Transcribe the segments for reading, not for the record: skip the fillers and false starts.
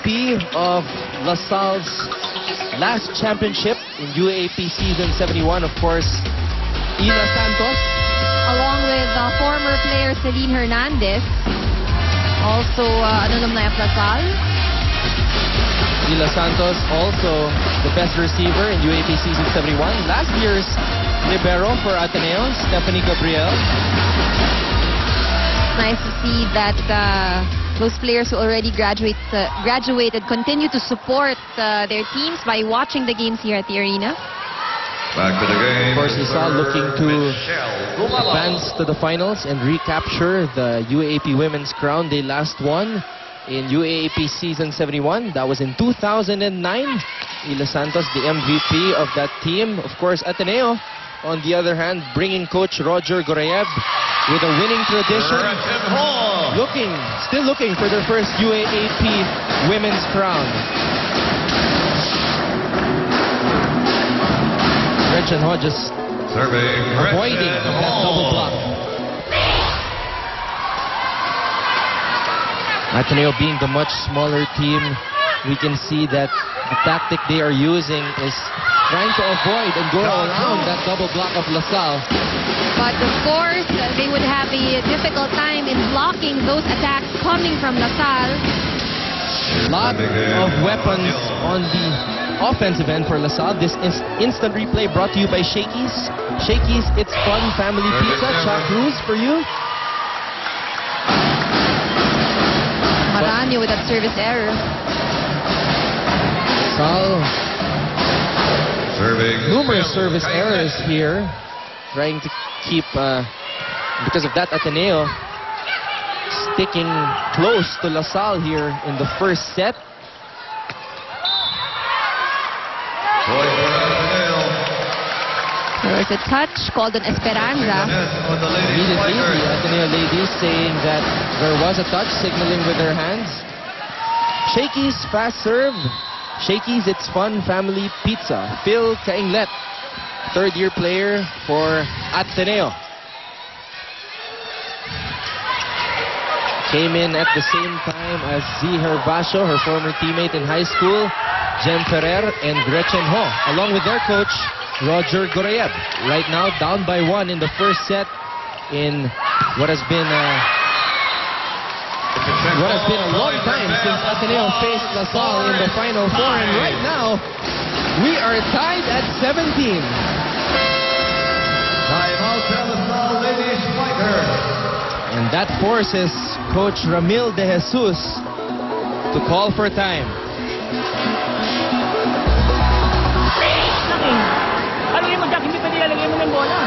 MVP of LaSalle's last championship in UAAP season 71, of course, Ina Santos. Along with former player Celine Hernandez. Also, an alumni of LaSalle. Ila Santos, also the best receiver in UAAP season 71. Last year's libero for Ateneo, Stephanie Gabriel. Nice to see that those players who already graduated continue to support their teams by watching the games here at the arena. Back to the game. Of course, LaSalle looking to advance to the finals and recapture the UAAP women's crown they last won in UAAP season 71. That was in 2009. Ila Santos, the MVP of that team. Of course, Ateneo, on the other hand, bringing coach Roger Gorayev with a winning tradition. Still looking for their first UAAP women's crown. Gretchen Ho just avoiding that double block. Ateneo being the much smaller team, we can see that the tactic they are using is trying to avoid and go around that double block of LaSalle. But of course, they would have a difficult time in blocking those attacks coming from LaSalle. Lot of weapons on the offensive end for LaSalle. This is instant replay brought to you by Shakey's. Shakey's, it's fun family pizza. Chuck Cruz for you. Maranyo with that service error. LaSalle, numerous service errors here. Trying to keep, because of that, Ateneo sticking close to LaSalle here in the first set. There was a touch called an Esperanza. Immediately, the Ateneo ladies saying that there was a touch, signaling with their hands. Shakey's fast serve. Shakey's It's Fun Family Pizza. Phil Cainglet, third-year player for Ateneo. Came in at the same time as Ziher Basho, her former teammate in high school, Jem Ferrer, and Gretchen Ho, along with their coach, Roger Gorayev. Right now, down by 1 in the first set in what has been a long time since Ateneo faced LaSalle in the Final Four. And right now, we are tied at 17. And that forces Coach Ramil De Jesus to call for time. Ano yung magkakindi pa nilalagay mo ng bola?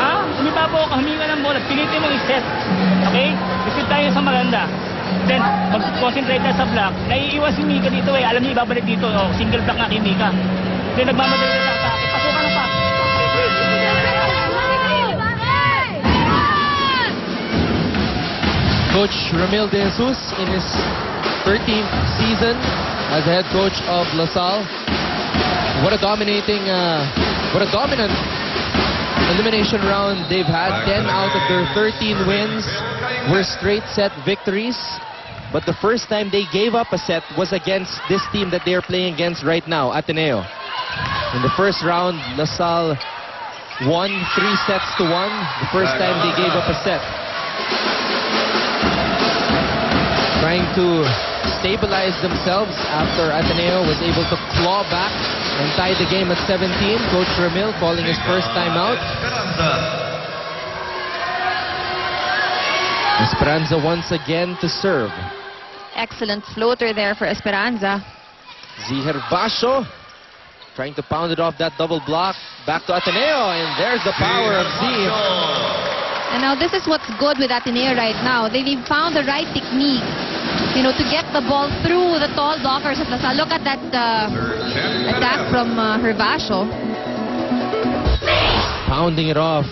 Ha? Umibabaw ka, huminga ng bola, pilitin mo i-set. Okay? Reset tayo sa maganda. Then, mag-concentrate na sa block. Naiiwas si Mika dito eh. Alam niyo, ibabalik dito. Oh, single block nga kay Mika. Then, nagmamadali na sa atake. Pasukan na pa. Coach Ramil De Jesus in his 13th season as the head coach of LaSalle. What a dominant elimination round they've had. 10 out of their 13 wins were straight set victories. But the first time they gave up a set was against this team that they are playing against right now, Ateneo. In the first round, LaSalle won 3 sets to 1. The first time they gave up a set. Trying to stabilize themselves after Ateneo was able to claw back and tie the game at 17. Coach Ramil calling his first timeout. Esperanza once again to serve. Excellent floater there for Esperanza. Ziher Basho trying to pound it off that double block. Back to Ateneo, and there's the power of Ziher. And now this is what's good with Ateneo right now. They've found the right technique, you know, to get the ball through the tall blockers of LaSalle. Look at that attack from Herbasho. Pounding it off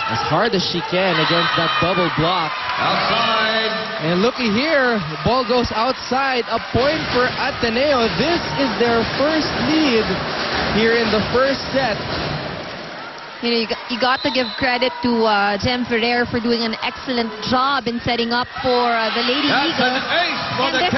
as hard as she can against that double block. Outside. And looky here, the ball goes outside. A point for Ateneo. This is their first lead here in the first set. You know, you got to give credit to Jem Ferrer for doing an excellent job in setting up for the Lady Eagles. That's an ace for And the this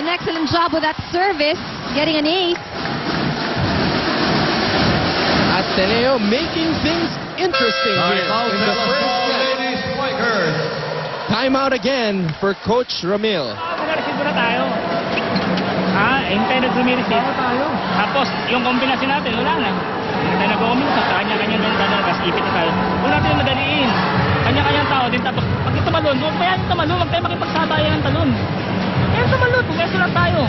an excellent job with that service, getting an ace. Ateneo making things interesting here in the first set. Ladies Strikers. Timeout again for Coach Ramil. Mag-receive na tayo. Hintay na gumireceive. Tapos, yung kombinasyon natin, wala na. Hintay na gumireceive. Sa kanya-kanya ganda na, gas ipit na tayo. Huwag natin yung madaliin. Kanya-kanyang tao din. Tapos, pag tumalon, huwag pa yan tumalon. Huwag tayo makipagsabayan ng talon. Kaya tumalon, pumeso lang tayo.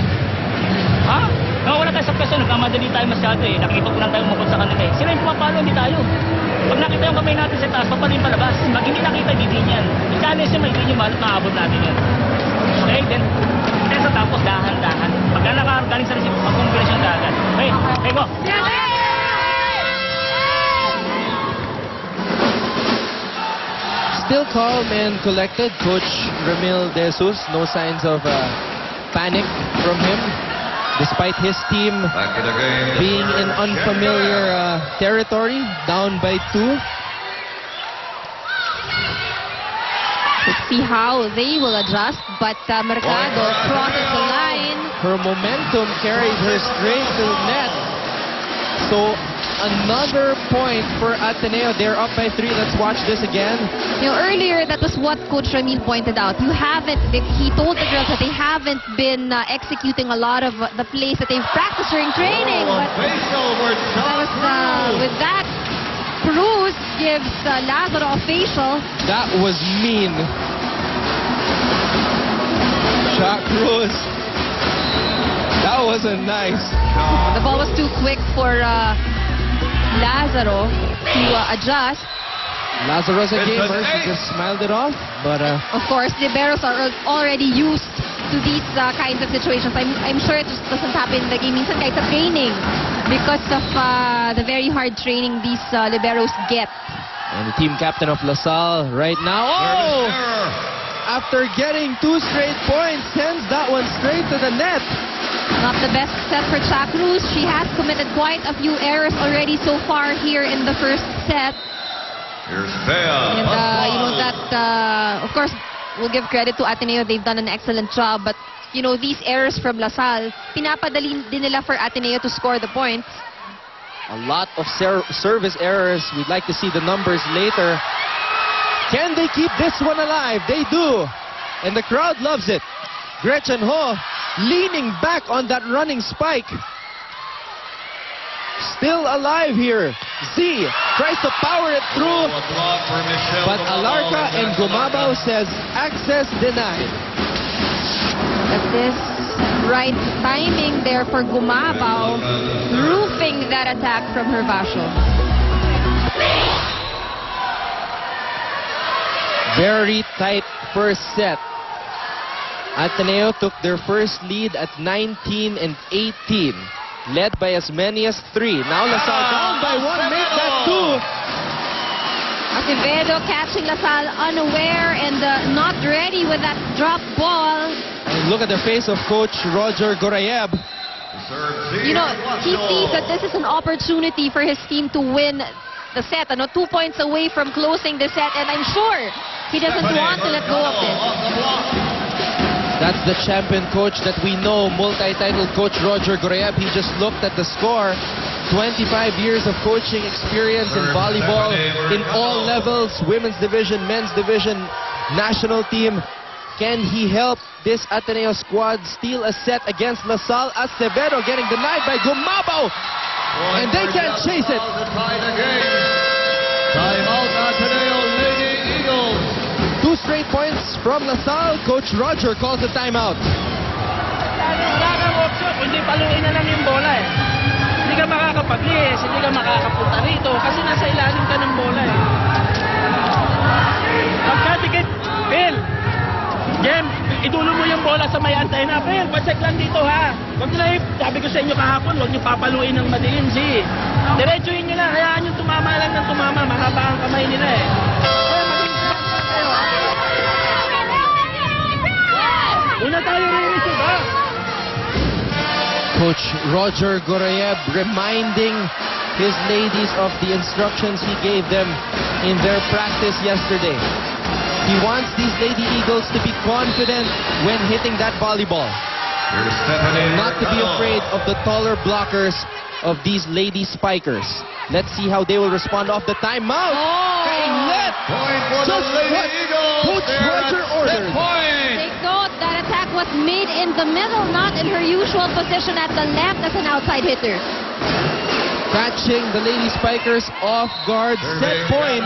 Wala tayo sa presyon. Nagkamadali tayo masyado eh. Nakikipag lang tayo mukod sa kanila eh. Sila yung pumapalo, hindi tayo. Pag nakita yung kamay natin sa taas, papalim palabas. Pag hindi nakita, hindi yan. I-challenge yung hindi nyo maabot natin yan. Okay, then sa tapos, dahan-dahan. Pag nakagaling sa receive, pag-combination dahan. Okay, go. Still calm and collected, Coach Ramil De Jesus. No signs of panic from him, despite his team Back to the game. being in unfamiliar territory, down by 2. Let's see how they will adjust, but Mercado crosses the line. Her momentum carried her straight to the net. So another point for Ateneo. They're up by 3. Let's watch this again. You know, earlier, that was what Coach Ramil pointed out. He told the girls that they haven't been executing a lot of the plays that they've practiced during training. But with that, Cruz gives Lazaro a facial. That was mean. Shot Cruz. That wasn't nice. The ball was too quick for Lazaro to adjust. Lazaro's a gamer. She just smiled it off. But Of course, liberos are already used to these kinds of situations. I'm sure it just doesn't happen in the game. Minsan kahit sa training, because of the very hard training these liberos get. and the team captain of LaSalle right now. Oh! After getting 2 straight points, sends that one straight to the net. Not the best set for Cha Cruz. She has committed quite a few errors already so far here in the first set. Here's Bea. And you know that, of course, we'll give credit to Ateneo. They've done an excellent job. But, you know, these errors from LaSalle, pinapadali din nila for Ateneo to score the points. A lot of service errors. We'd like to see the numbers later. Can they keep this one alive? They do. And the crowd loves it. Gretchen Ho leaning back on that running spike. Still alive here. Z tries to power it through. But Alarca and Gumabao says access denied. But this right timing there for Gumabao, roofing that attack from Hervasio. Very tight first set. Ateneo took their first lead at 19 and 18. Led by as many as 3. Now LaSalle down by 1. Make that 2. Acevedo catching LaSalle unaware and not ready with that drop ball. And look at the face of Coach Roger Gorayeb. You know, he sees that this is an opportunity for his team to win the set. 2 points away from closing the set, and I'm sure he doesn't want to let go of this. That's the champion coach that we know, multi-title coach Roger Gorayeb. He just looked at the score. 25 years of coaching experience in volleyball in all levels, women's division, men's division, national team. Can he help this Ateneo squad steal a set against LaSalle? Acevedo getting denied by Gumabao. And they can't chase it. Time out, Ateneo Lady Eagles. 2 straight points from LaSalle. Coach Roger calls the timeout. Wala kang option, hindi paluin na lang yung bola eh. Hindi ka makakapag-liis, hindi ka makakapunta rito kasi nasa ilalim ka ng bola eh. Pagkatikit, Phil, Jem, itulo mo yung bola sa may antena. Phil, pacheck lang dito ha. Huwag nyo sabi ko sa inyo kahapon, huwag nyo papaluin ng madilim, si. Diretsuhin nyo lang, hayaan yung tumama lang ng tumama, mahaba ang kamay nila eh. Una tayo re-receive, ha? Coach Roger Gorayeb reminding his ladies of the instructions he gave them in their practice yesterday. He wants these Lady Eagles to be confident when hitting that volleyball. Here's Stephanie Not to be Mercado. afraid of the taller blockers of these lady spikers. Let's see how they will respond off the timeout. Let Point for the just Lady what Eagles. Coach They're at Roger set ordered. point. Take note, that attack was made in the middle, not in her usual position at the left as an outside hitter. Catching the lady spikers off guard. Set point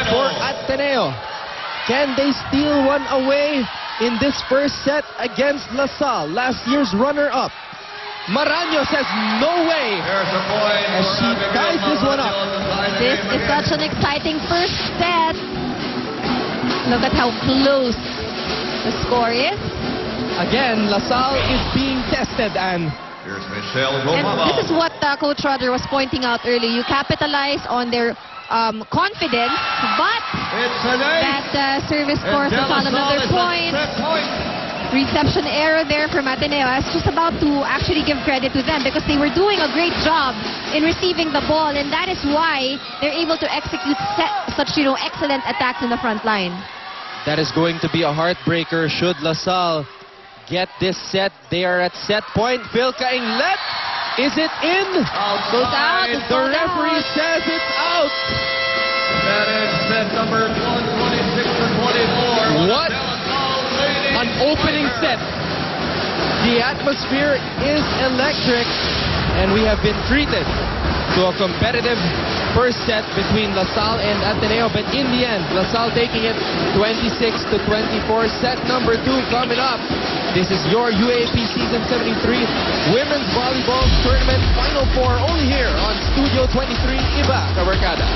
for Ateneo. Can they steal one away in this first set against LaSalle, last year's runner-up? Maraño says no way. There's a point. As she ties this one up. This is such an exciting first set. Look at how close the score is. Again, LaSalle is being tested, and Here's Michelle And Gomaba. this is what Coach Roger was pointing out earlier. You capitalize on their confidence, but It's an ace. that service scores us on another point. Set point. Reception error there from Ateneo. I was just about to actually give credit to them because they were doing a great job in receiving the ball, and that is why they're able to execute such excellent attacks in the front line. that is going to be a heartbreaker should LaSalle get this set. They are at set point. Phil Cainglet, is it in? Goes out. The referee says it's out. That is set number 126 for 24. What an opening set. The atmosphere is electric, and we have been treated to a competitive first set between LaSalle and Ateneo, but in the end, LaSalle taking it 26-24. Set number 2 coming up. This is your UAAP Season 73 Women's Volleyball Tournament Final Four, only here on Studio 23 Iba Kabarkada.